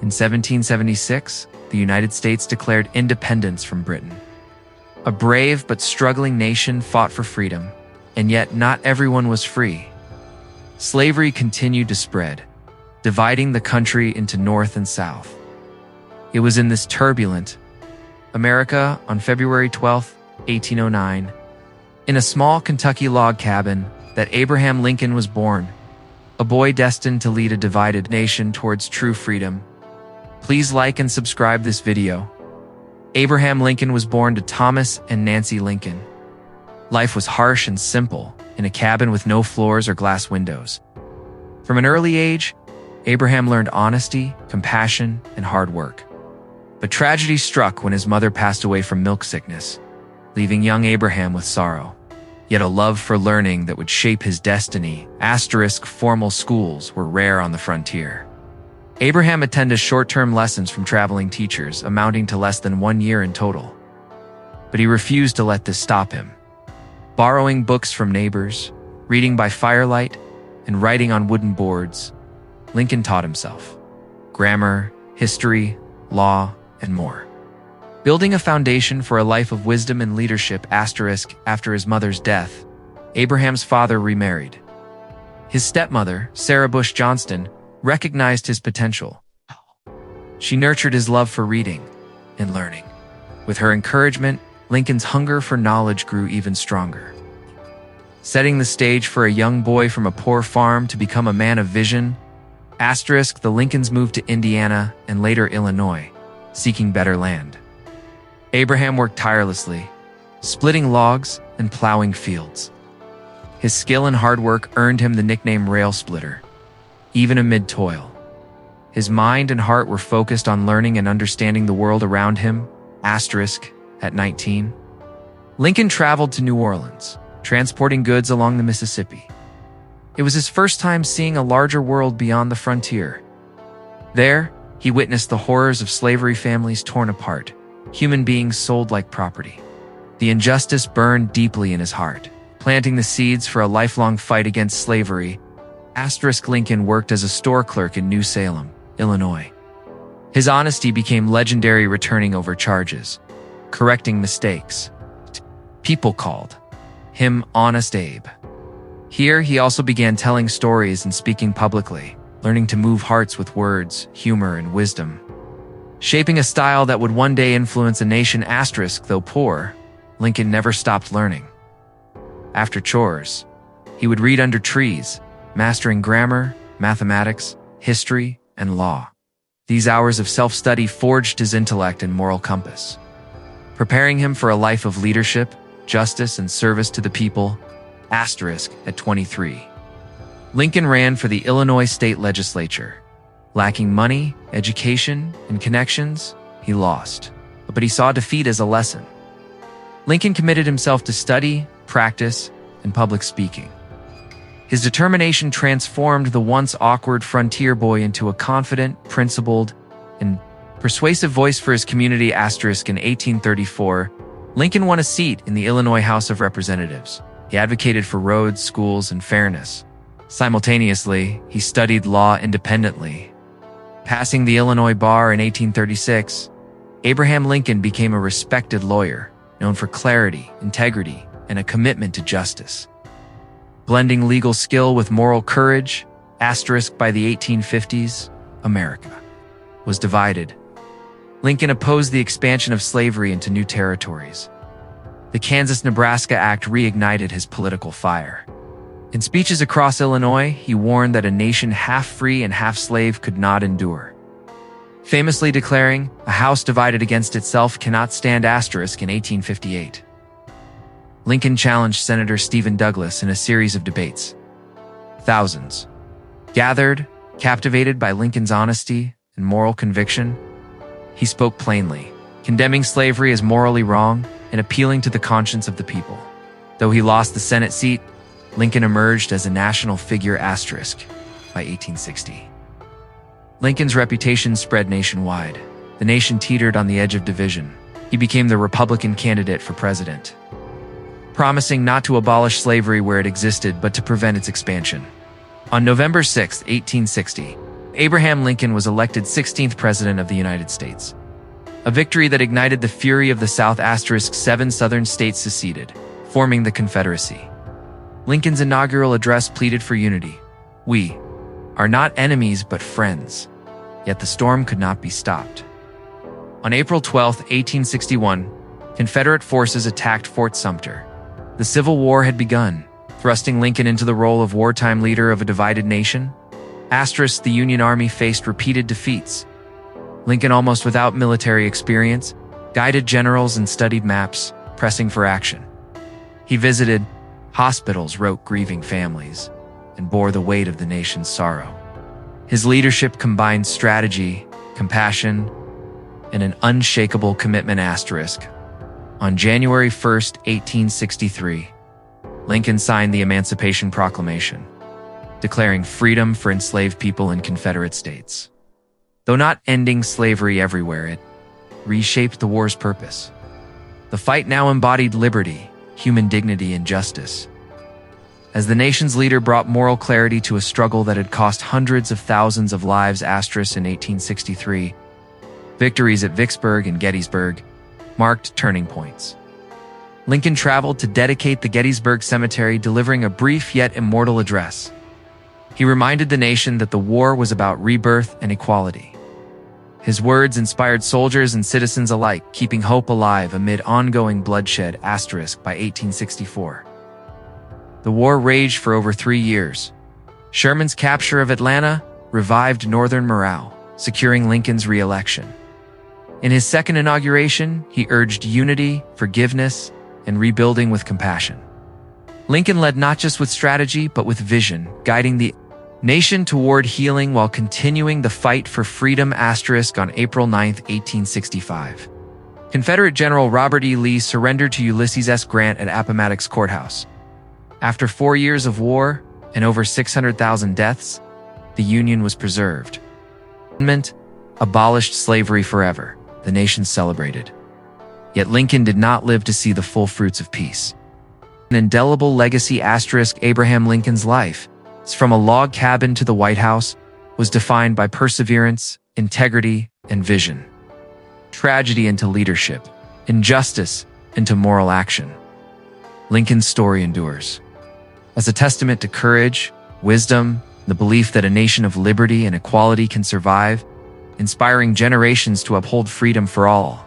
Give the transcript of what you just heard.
In 1776, the United States declared independence from Britain. A brave but struggling nation fought for freedom, and yet not everyone was free. Slavery continued to spread, dividing the country into North and South. It was in this turbulent America on February 12, 1809, in a small Kentucky log cabin, that Abraham Lincoln was born, a boy destined to lead a divided nation towards true freedom. Please like and subscribe this video. Abraham Lincoln was born to Thomas and Nancy Lincoln. Life was harsh and simple, in a cabin with no floors or glass windows. From an early age, Abraham learned honesty, compassion, and hard work. But tragedy struck when his mother passed away from milk sickness, leaving young Abraham with sorrow. Yet a love for learning that would shape his destiny. Formal schools were rare on the frontier. Abraham attended short-term lessons from traveling teachers, amounting to less than 1 year in total. But he refused to let this stop him. Borrowing books from neighbors, reading by firelight, and writing on wooden boards, Lincoln taught himself grammar, history, law, and more. Building a foundation for a life of wisdom and leadership. After his mother's death, Abraham's father remarried. His stepmother, Sarah Bush Johnston, recognized his potential. She nurtured his love for reading and learning. With her encouragement, Lincoln's hunger for knowledge grew even stronger. Setting the stage for a young boy from a poor farm to become a man of vision. The Lincolns moved to Indiana and later Illinois, seeking better land. Abraham worked tirelessly, splitting logs and plowing fields. His skill and hard work earned him the nickname Rail Splitter, even amid toil. His mind and heart were focused on learning and understanding the world around him. At 19, Lincoln traveled to New Orleans, transporting goods along the Mississippi. It was his first time seeing a larger world beyond the frontier. There, he witnessed the horrors of slavery, families torn apart, human beings sold like property. The injustice burned deeply in his heart, planting the seeds for a lifelong fight against slavery. Lincoln worked as a store clerk in New Salem, Illinois. His honesty became legendary, returning over charges, correcting mistakes. People called him Honest Abe. Here, he also began telling stories and speaking publicly, learning to move hearts with words, humor, and wisdom. Shaping a style that would one day influence a nation. Though poor, Lincoln never stopped learning. After chores, he would read under trees, mastering grammar, mathematics, history, and law. These hours of self-study forged his intellect and moral compass, preparing him for a life of leadership, justice, and service to the people. At 23, Lincoln ran for the Illinois state legislature. Lacking money, education, and connections, he lost. But he saw defeat as a lesson. Lincoln committed himself to study, practice, and public speaking. His determination transformed the once awkward frontier boy into a confident, principled, and persuasive voice for his community. In 1834, Lincoln won a seat in the Illinois House of Representatives. He advocated for roads, schools, and fairness. Simultaneously, he studied law independently. Passing the Illinois bar in 1836, Abraham Lincoln became a respected lawyer, known for clarity, integrity, and a commitment to justice. Blending legal skill with moral courage, by the 1850s, America was divided. Lincoln opposed the expansion of slavery into new territories. The Kansas-Nebraska Act reignited his political fire. In speeches across Illinois, he warned that a nation half free and half slave could not endure, famously declaring, "A house divided against itself cannot stand." In 1858. Lincoln challenged Senator Stephen Douglas in a series of debates. Thousands gathered, captivated by Lincoln's honesty and moral conviction. He spoke plainly, condemning slavery as morally wrong and appealing to the conscience of the people. Though he lost the Senate seat, Lincoln emerged as a national figure. By 1860. Lincoln's reputation spread nationwide. The nation teetered on the edge of division. He became the Republican candidate for president, promising not to abolish slavery where it existed but to prevent its expansion. On November 6, 1860, Abraham Lincoln was elected 16th President of the United States. A victory that ignited the fury of the South. 7 southern states seceded, forming the Confederacy. Lincoln's inaugural address pleaded for unity. "We are not enemies but friends." Yet the storm could not be stopped. On April 12, 1861, Confederate forces attacked Fort Sumter. The Civil War had begun, thrusting Lincoln into the role of wartime leader of a divided nation. The Union Army faced repeated defeats. Lincoln, almost without military experience, guided generals and studied maps, pressing for action. He visited hospitals, wrote grieving families, and bore the weight of the nation's sorrow. His leadership combined strategy, compassion, and an unshakable commitment. On January 1, 1863, Lincoln signed the Emancipation Proclamation, declaring freedom for enslaved people in Confederate states. Though not ending slavery everywhere, it reshaped the war's purpose. The fight now embodied liberty, human dignity, and justice. As the nation's leader brought moral clarity to a struggle that had cost hundreds of thousands of lives. In 1863, victories at Vicksburg and Gettysburg marked turning points. Lincoln traveled to dedicate the Gettysburg Cemetery, delivering a brief yet immortal address. He reminded the nation that the war was about rebirth and equality. His words inspired soldiers and citizens alike, keeping hope alive amid ongoing bloodshed. By 1864, the war raged for over 3 years. Sherman's capture of Atlanta revived Northern morale, securing Lincoln's re-election. In his second inauguration, he urged unity, forgiveness, and rebuilding with compassion. Lincoln led not just with strategy, but with vision, guiding the nation toward healing while continuing the fight for freedom. On April 9, 1865, Confederate General Robert E. Lee surrendered to Ulysses S. Grant at Appomattox Courthouse. After 4 years of war and over 600,000 deaths, the Union was preserved. The Amendment abolished slavery forever. The nation celebrated. Yet Lincoln did not live to see the full fruits of peace. An indelible legacy. Abraham Lincoln's life, from a log cabin to the White House, was defined by perseverance, integrity, and vision. Tragedy into leadership, injustice into moral action. Lincoln's story endures as a testament to courage, wisdom, the belief that a nation of liberty and equality can survive, inspiring generations to uphold freedom for all.